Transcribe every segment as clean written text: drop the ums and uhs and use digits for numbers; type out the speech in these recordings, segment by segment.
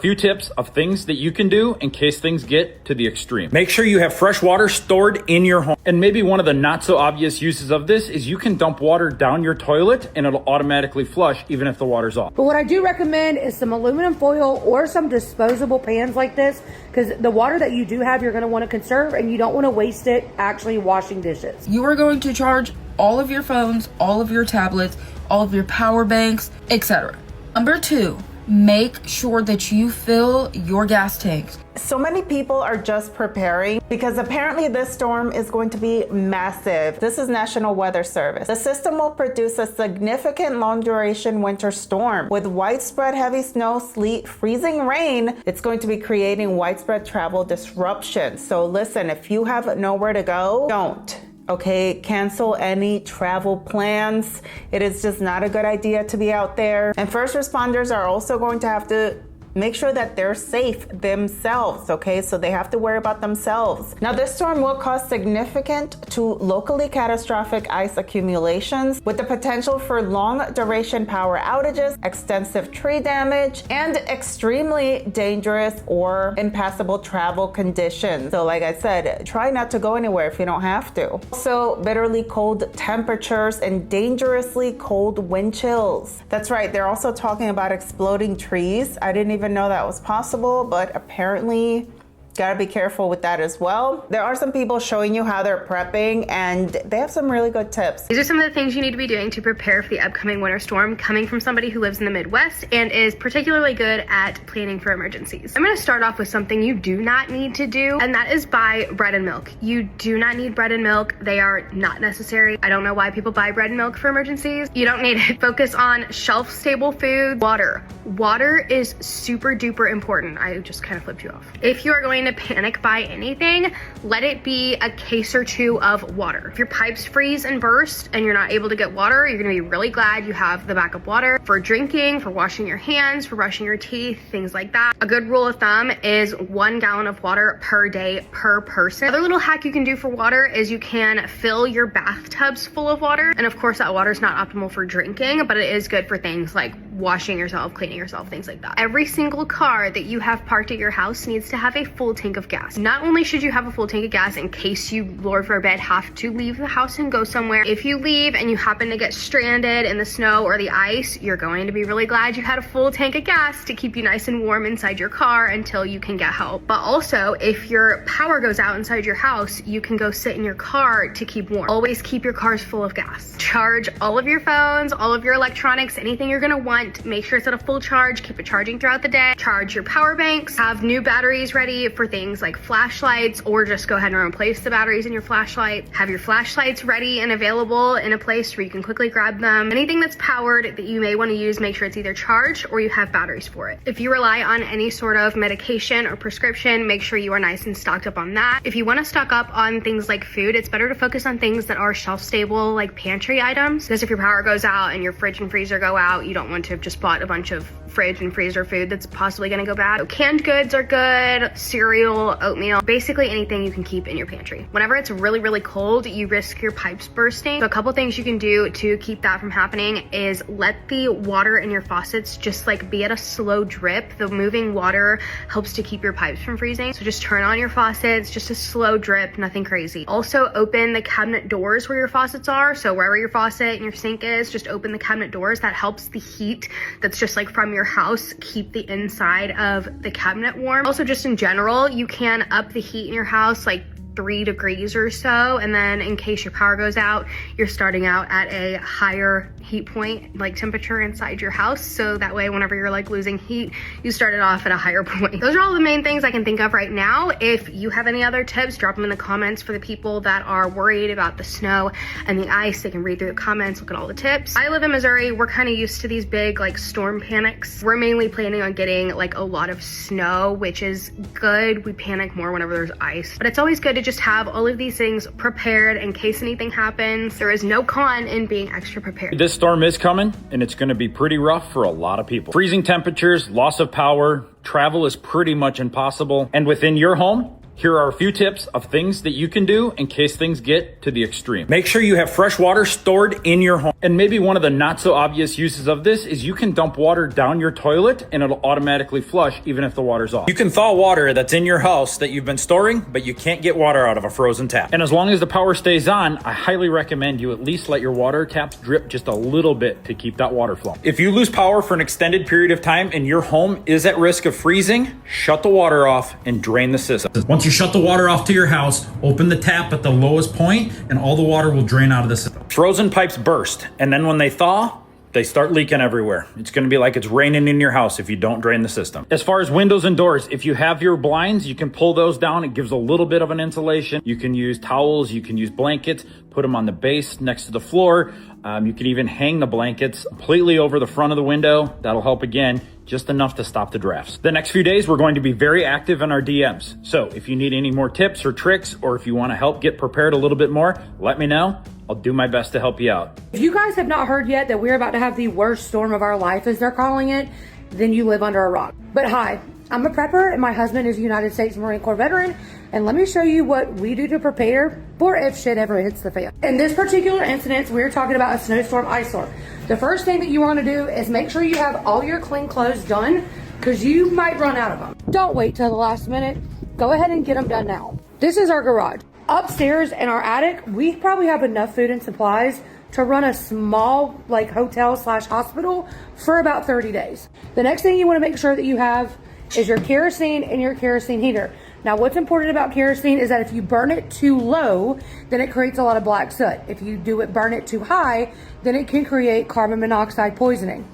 Few tips of things that you can do in case things get to the extreme. Make sure you have fresh water stored in your home. And maybe one of the not so obvious uses of this is you can dump water down your toilet and it'll automatically flush even if the water's off. But what I do recommend is some aluminum foil or some disposable pans like this, because the water that you do have, you're going to want to conserve and you don't want to waste it actually washing dishes. You are going to charge all of your phones, all of your tablets, all of your power banks, etc. Number 2, make sure that you fill your gas tanks. So many people are just preparing because apparently this storm is going to be massive. This is National Weather Service. The system will produce a significant long duration winter storm with widespread heavy snow, sleet, freezing rain. It's going to be creating widespread travel disruption. So listen, if you have nowhere to go, don't. Okay, cancel any travel plans. It is just not a good idea to be out there. And first responders are also going to have to make sure that they're safe themselves, okay? So they have to worry about themselves. Now, this storm will cause significant to locally catastrophic ice accumulations with the potential for long duration power outages, extensive tree damage, and extremely dangerous or impassable travel conditions. So like I said, try not to go anywhere if you don't have to. Also, bitterly cold temperatures and dangerously cold wind chills. That's right, they're also talking about exploding trees. I didn't even know that was possible, but apparently gotta be careful with that as well. There are some people showing you how they're prepping and they have some really good tips. These are some of the things you need to be doing to prepare for the upcoming winter storm, coming from somebody who lives in the Midwest and is particularly good at planning for emergencies. I'm gonna start off with something you do not need to do, and that is buy bread and milk. You do not need bread and milk. They are not necessary. I don't know why people buy bread and milk for emergencies. You don't need it. Focus on shelf-stable foods. Water. Water is super duper important. I just kind of flipped you off. If you are going to panic buy anything, let it be a case or 2 of water. If your pipes freeze and burst and you're not able to get water, you're gonna be really glad you have the backup water for drinking, for washing your hands, for brushing your teeth, things like that. A good rule of thumb is 1 gallon of water per day per person. Another little hack you can do for water is you can fill your bathtubs full of water. And of course that water is not optimal for drinking, but it is good for things like washing yourself, cleaning yourself, things like that. Every single car that you have parked at your house needs to have a full tank of gas. Not only should you have a full tank of gas in case you, Lord forbid, have to leave the house and go somewhere. If you leave and you happen to get stranded in the snow or the ice, you're going to be really glad you had a full tank of gas to keep you nice and warm inside your car until you can get help. But also, if your power goes out inside your house, you can go sit in your car to keep warm. Always keep your cars full of gas. Charge all of your phones, all of your electronics, anything you're gonna want. Make sure it's at a full charge. Keep it charging throughout the day. Charge your power banks. Have new batteries ready for things like flashlights, or just go ahead and replace the batteries in your flashlight. Have your flashlights ready and available in a place where you can quickly grab them. Anything that's powered that you may want to use, make sure it's either charged or you have batteries for it. If you rely on any sort of medication or prescription, make sure you are nice and stocked up on that. If you want to stock up on things like food, it's better to focus on things that are shelf stable, like pantry items, because if your power goes out and your fridge and freezer go out, you don't want to have just bought a bunch of fridge and freezer food that's possibly going to go bad. So canned goods are good, cereal, oatmeal, basically anything you can keep in your pantry. Whenever it's really, really cold, you risk your pipes bursting. So a couple things you can do to keep that from happening is let the water in your faucets just like be at a slow drip. The moving water helps to keep your pipes from freezing. So just turn on your faucets, just a slow drip, nothing crazy. Also open the cabinet doors where your faucets are. So wherever your faucet and your sink is, just open the cabinet doors. That helps the heat that's just like from your house keep the inside of the cabinet warm. Also, just in general, you can up the heat in your house like 3 degrees or so, and then in case your power goes out, you're starting out at a higher heat point, like temperature inside your house, so that way whenever you're like losing heat, you started off at a higher point. Those are all the main things I can think of right now. If you have any other tips, drop them in the comments. For the people that are worried about the snow and the ice, they can read through the comments, look at all the tips. I live in Missouri. We're kind of used to these big like storm panics. We're mainly planning on getting like a lot of snow, which is good. We panic more whenever there's ice, but it's always good to just have all of these things prepared in case anything happens. There is no con in being extra prepared. This storm is coming and it's going to be pretty rough for a lot of people. Freezing temperatures, loss of power, travel is pretty much impossible. And within your home, here are a few tips of things that you can do in case things get to the extreme. Make sure you have fresh water stored in your home. And maybe one of the not so obvious uses of this is you can dump water down your toilet and it'll automatically flush even if the water's off. You can thaw water that's in your house that you've been storing, but you can't get water out of a frozen tap. And as long as the power stays on, I highly recommend you at least let your water taps drip just a little bit to keep that water flowing. If you lose power for an extended period of time and your home is at risk of freezing, shut the water off and drain the system. Once you shut the water off to your house, open the tap at the lowest point and all the water will drain out of the system. Frozen pipes burst, and then when they thaw, they start leaking everywhere. It's going to be like it's raining in your house if you don't drain the system. As far as windows and doors, if you have your blinds, you can pull those down. It gives a little bit of an insulation. You can use towels, you can use blankets, put them on the base next to the floor. You can even hang the blankets completely over the front of the window. That'll help again, just enough to stop the drafts. The next few days, we're going to be very active in our DMs. So if you need any more tips or tricks, or if you want to help get prepared a little bit more, let me know. I'll do my best to help you out. If you guys have not heard yet that we're about to have the worst storm of our life, as they're calling it, then you live under a rock. But hi, I'm a prepper and my husband is a United States Marine Corps veteran, and let me show you what we do to prepare for if shit ever hits the fan. In this particular instance, we're talking about a snowstorm, ice storm. The first thing that you want to do is make sure you have all your clean clothes done, because you might run out of them. Don't wait till the last minute. Go ahead and get them done now. This is our garage. Upstairs in our attic, we probably have enough food and supplies to run a small like hotel / hospital for about 30 days. The next thing you want to make sure that you have is your kerosene and your kerosene heater. Now, what's important about kerosene is that if you burn it too low, then it creates a lot of black soot. If you burn it too high, then it can create carbon monoxide poisoning.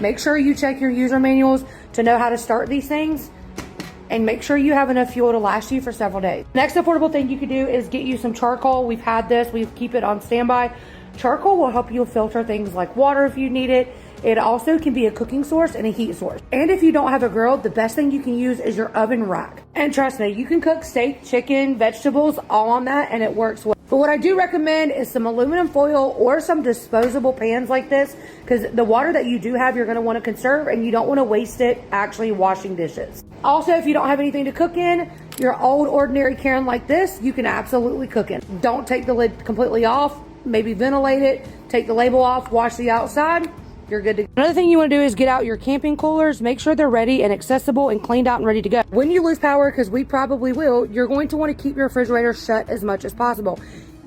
Make sure you check your user manuals to know how to start these things, and make sure you have enough fuel to last you for several days. Next affordable thing you could do is get you some charcoal. We've had this, we keep it on standby. Charcoal will help you filter things like water if you need it. It also can be a cooking source and a heat source. And if you don't have a grill, the best thing you can use is your oven rack. And trust me, you can cook steak, chicken, vegetables, all on that, and it works well. But what I do recommend is some aluminum foil or some disposable pans like this, because the water that you do have, you're gonna wanna conserve, and you don't wanna waste it actually washing dishes. Also, if you don't have anything to cook in, your old ordinary Karen like this, you can absolutely cook in. Don't take the lid completely off, maybe ventilate it, take the label off, wash the outside, you're good to go. Another thing you want to do is get out your camping coolers, make sure they're ready and accessible and cleaned out and ready to go. When you lose power, because we probably will, you're going to want to keep your refrigerator shut as much as possible.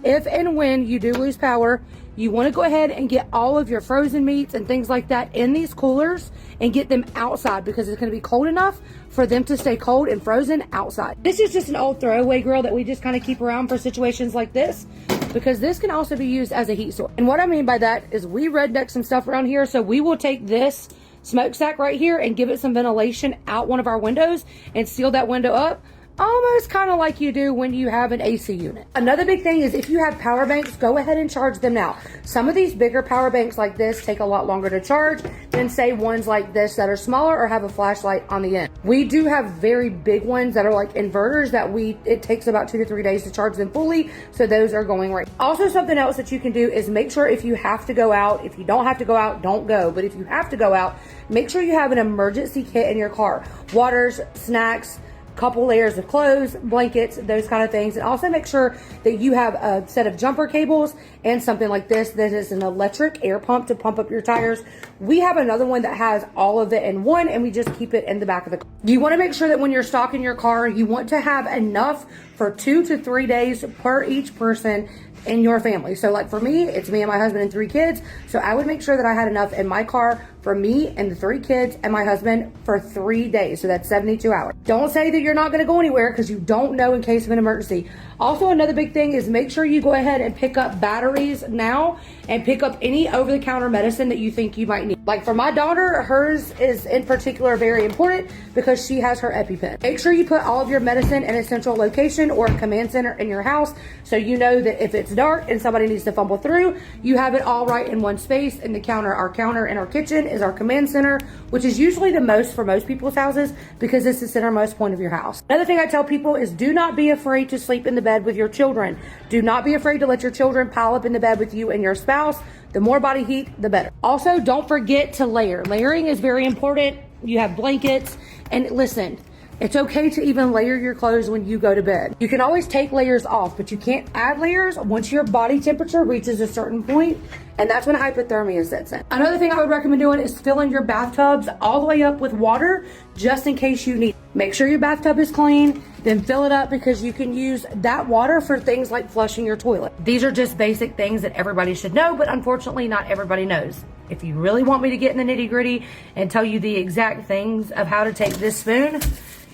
If and when you do lose power, you want to go ahead and get all of your frozen meats and things like that in these coolers and get them outside, because it's going to be cold enough for them to stay cold and frozen outside. This is just an old throwaway grill that we just kind of keep around for situations like this, because this can also be used as a heat source. And what I mean by that is we redneck some stuff around here, so we will take this smokestack right here and give it some ventilation out one of our windows and seal that window up, almost kind of like you do when you have an AC unit. Another big thing is if you have power banks, go ahead and charge them now. Some of these bigger power banks like this take a lot longer to charge than say ones like this that are smaller or have a flashlight on the end. We do have very big ones that are like inverters that it takes about 2 to 3 days to charge them fully, so those are going right. Also, something else that you can do is make sure if you have to go out, if you don't have to go out, don't go, but if you have to go out, make sure you have an emergency kit in your car. Waters, snacks, couple layers of clothes, blankets, those kind of things. And also make sure that you have a set of jumper cables and something like this. This is an electric air pump to pump up your tires. We have another one that has all of it in one, and we just keep it in the back of the car. You want to make sure that when you're stocking your car, you want to have enough for 2 to 3 days per each person in your family. So like for me, it's me and my husband and 3 kids. So I would make sure that I had enough in my car for me and the 3 kids and my husband for 3 days. So that's 72 hours. Don't say that you're not going to go anywhere, because you don't know in case of an emergency. Also, another big thing is make sure you go ahead and pick up batteries now and pick up any over-the-counter medicine that you think you might need. Like for my daughter, hers is in particular very important because she has her EpiPen. Make sure you put all of your medicine in a central location or a command center in your house, so you know that if it's dark and somebody needs to fumble through, you have it all right in one space. In the counter, our counter in our kitchen is our command center, which is usually the most for most people's houses because it's the centermost point of your house. Another thing I tell people is do not be afraid to sleep in the bed with your children. Do not be afraid to let your children pile up in the bed with you and your spouse. The more body heat, the better. Also, don't forget to layer. Layering is very important. You have blankets, and listen, It's okay to even layer your clothes when you go to bed. You can always take layers off, but you can't add layers once your body temperature reaches a certain point, and that's when hypothermia sets in. Another thing I would recommend doing is filling your bathtubs all the way up with water just in case you need. Make sure your bathtub is clean, then fill it up because you can use that water for things like flushing your toilet. These are just basic things that everybody should know, but unfortunately not everybody knows. If you really want me to get in the nitty-gritty and tell you the exact things of how to take this spoon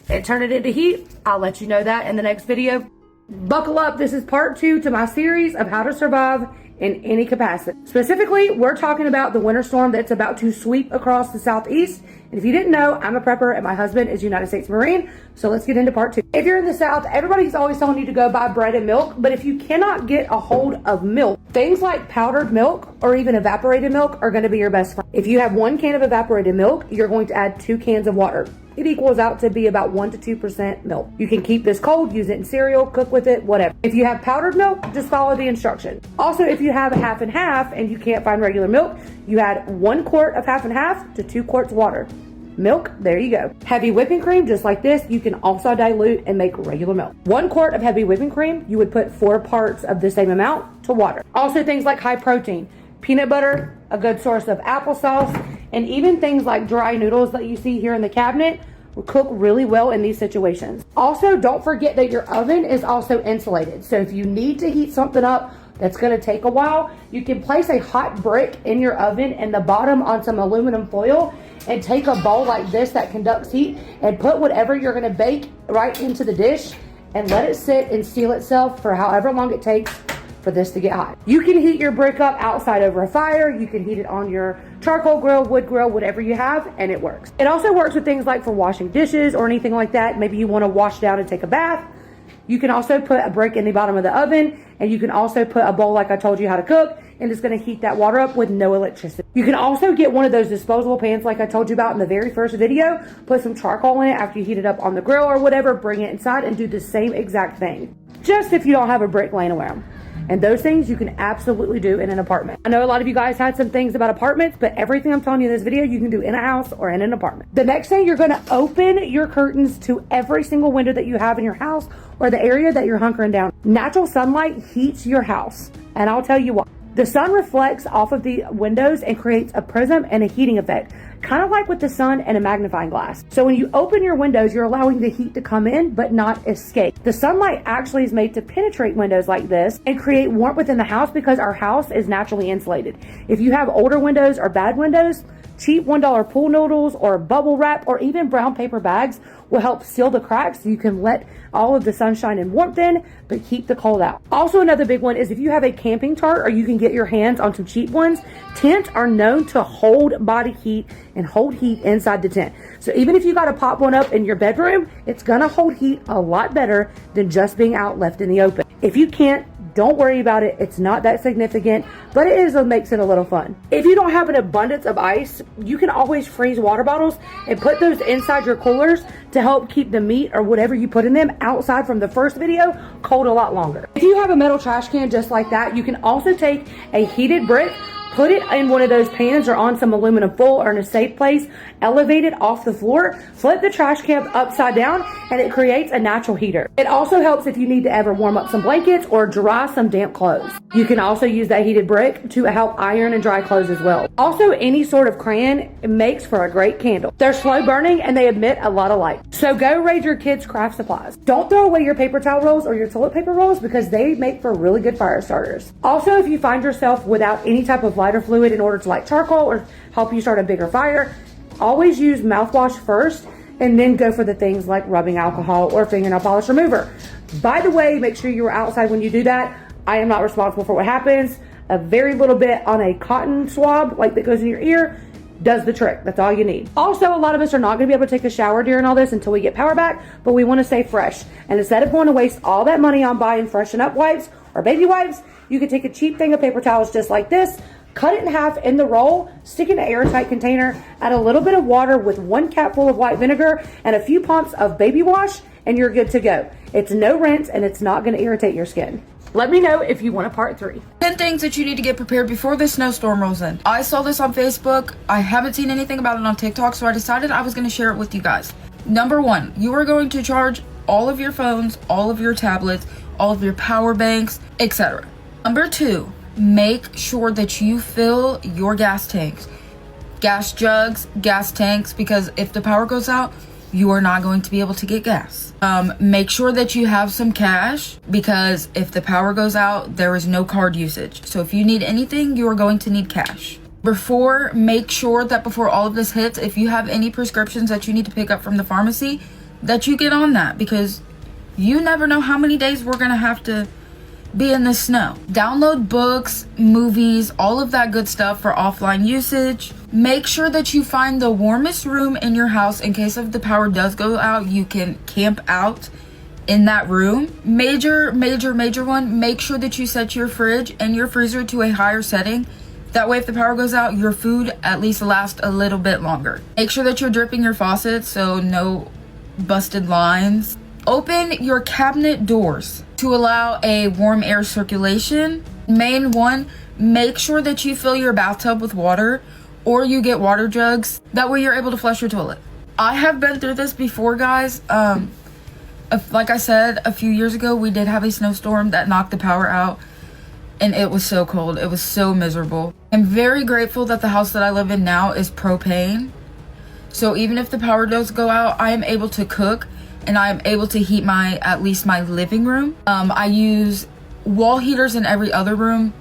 and turn it into heat, I'll let you know that in the next video. Buckle up, this is part 2 to my series of how to survive in any capacity. Specifically, we're talking about the winter storm that's about to sweep across the southeast. And if you didn't know, I'm a prepper and my husband is United States Marine. So let's get into part 2. If you're in the South, everybody's always telling you to go buy bread and milk. But if you cannot get a hold of milk, things like powdered milk or even evaporated milk are going to be your best friend. If you have 1 can of evaporated milk, you're going to add 2 cans of water. It equals out to be about 1 to 2% milk. You can keep this cold, use it in cereal, cook with it, whatever. If you have powdered milk, just follow the instructions. Also, if you have a half and half and you can't find regular milk, you add 1 quart of half and half to 2 quarts water. Milk, there you go. Heavy whipping cream, just like this, you can also dilute and make regular milk. 1 quart of heavy whipping cream, you would put 4 parts of the same amount to water. Also things like high protein, peanut butter, a good source of applesauce, and even things like dry noodles that you see here in the cabinet will cook really well in these situations. Also, don't forget that your oven is also insulated. So if you need to heat something up that's gonna take a while, you can place a hot brick in your oven and the bottom on some aluminum foil and take a bowl like this that conducts heat and put whatever you're gonna bake right into the dish and let it sit and seal itself for however long it takes for this to get hot. You can heat your brick up outside over a fire. You can heat it on your charcoal grill, wood grill, whatever you have, and it works. It also works with things like for washing dishes or anything like that. Maybe you want to wash down and take a bath. You can also put a brick in the bottom of the oven, and you can also put a bowl like I told you how to cook, and it's going to heat that water up with no electricity. You can also get one of those disposable pans like I told you about in the very first video, put some charcoal in it after you heat it up on the grill or whatever, bring it inside and do the same exact thing. Just if you don't have a brick laying around. And those things you can absolutely do in an apartment. I know a lot of you guys had some things about apartments, but everything I'm telling you in this video, you can do in a house or in an apartment. The next thing, you're gonna open your curtains to every single window that you have in your house or the area that you're hunkering down. Natural sunlight heats your house. And I'll tell you what, the sun reflects off of the windows and creates a prism and a heating effect, kind of like with the sun and a magnifying glass. So when you open your windows, you're allowing the heat to come in, but not escape. The sunlight actually is made to penetrate windows like this and create warmth within the house because our house is naturally insulated. If you have older windows or bad windows, cheap $1 pool noodles or bubble wrap or even brown paper bags will help seal the cracks so you can let all of the sunshine and warmth in, but keep the cold out. Also, another big one is if you have a camping tarp or you can get your hands on some cheap ones, tents are known to hold body heat and hold heat inside the tent. So even if you got to pop one up in your bedroom, it's gonna hold heat a lot better than just being out left in the open. If you can't, don't worry about it. It's not that significant, but it is what makes it a little fun. If you don't have an abundance of ice, you can always freeze water bottles and put those inside your coolers to help keep the meat or whatever you put in them outside from the first video cold a lot longer. If you have a metal trash can just like that, you can also take a heated brick, put it in one of those pans or on some aluminum foil or in a safe place, elevate it off the floor, flip the trash can upside down, and it creates a natural heater. It also helps if you need to ever warm up some blankets or dry some damp clothes. You can also use that heated brick to help iron and dry clothes as well. Also, any sort of crayon makes for a great candle. They're slow burning and they emit a lot of light. So go raid your kids' craft supplies. Don't throw away your paper towel rolls or your toilet paper rolls because they make for really good fire starters. Also, if you find yourself without any type of lighter fluid in order to light charcoal or help you start a bigger fire, always use mouthwash first and then go for the things like rubbing alcohol or fingernail polish remover. By the way, make sure you're outside when you do that. I am not responsible for what happens. A very little bit on a cotton swab like that goes in your ear does the trick. That's all you need. Also, a lot of us are not going to be able to take a shower during all this until we get power back, but we want to stay fresh. And instead of going to waste all that money on buying freshen up wipes or baby wipes, you can take a cheap thing of paper towels just like this, cut it in half in the roll, stick it in an airtight container, add a little bit of water with 1 cap full of white vinegar and a few pumps of baby wash, and you're good to go. It's no rinse and it's not going to irritate your skin. Let me know if you want a part 3. 10 things that you need to get prepared before the snowstorm rolls in. I saw this on Facebook. I haven't seen anything about it on TikTok, so I decided I was going to share it with you guys. Number one, you are going to charge all of your phones, all of your tablets, all of your power banks, etc. Number two, make sure that you fill your gas tanks, gas jugs, gas tanks, because if the power goes out, you are not going to be able to get gas. Make sure that you have some cash, because if the power goes out, there is no card usage. So if you need anything, you are going to need cash. Make sure that before all of this hits, if you have any prescriptions that you need to pick up from the pharmacy, that you get on that, because you never know how many days we're gonna have to be in the snow. Download books, movies, all of that good stuff for offline usage. Make sure that you find the warmest room in your house in case if the power does go out, you can camp out in that room. Major one, make sure that you set your fridge and your freezer to a higher setting. That way if the power goes out, your food at least lasts a little bit longer. Make sure that you're dripping your faucets so no busted lines. Open your cabinet doors to allow a warm air circulation. Main one, make sure that you fill your bathtub with water or you get water jugs. That way you're able to flush your toilet. I have been through this before, guys. Like I said, a few years ago, we did have a snowstorm that knocked the power out, and it was so cold. It was so miserable. I'm very grateful that the house that I live in now is propane. So even if the power does go out, I am able to cook and I am able to heat at least my living room. I use wall heaters in every other room,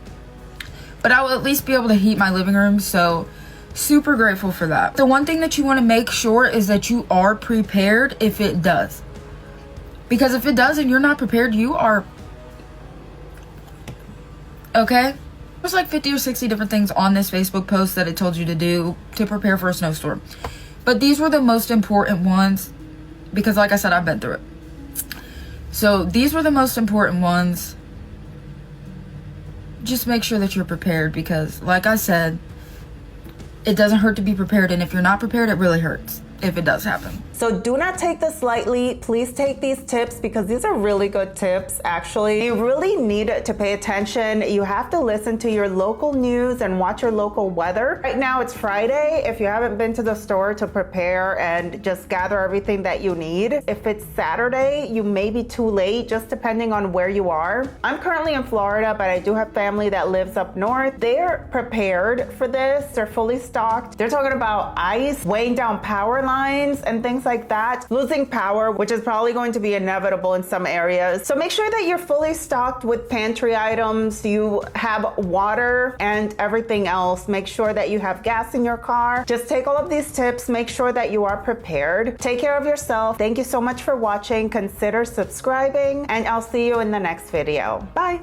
but I will at least be able to heat my living room. So super grateful for that. The one thing that you want to make sure is that you are prepared if it does. Because if it does and you're not prepared, you are... Okay? There's like 50 or 60 different things on this Facebook post that it told you to do to prepare for a snowstorm. But these were the most important ones because, like I said, I've been through it. So these were the most important ones. Just make sure that you're prepared because, like I said, it doesn't hurt to be prepared. And if you're not prepared, it really hurts if it does happen. So do not take this lightly. Please take these tips because these are really good tips, actually. You really need to pay attention. You have to listen to your local news and watch your local weather. Right now it's Friday. If you haven't been to the store to prepare and just gather everything that you need, if it's Saturday, you may be too late, just depending on where you are. I'm currently in Florida, but I do have family that lives up north. They're prepared for this. They're fully stocked. They're talking about ice, weighing down power lines and things like that, losing power, which is probably going to be inevitable in some areas. So make sure that you're fully stocked with pantry items, you have water and everything else. Make sure that you have gas in your car. Just take all of these tips, make sure that you are prepared. Take care of yourself. Thank you so much for watching. Consider subscribing and I'll see you in the next video. Bye.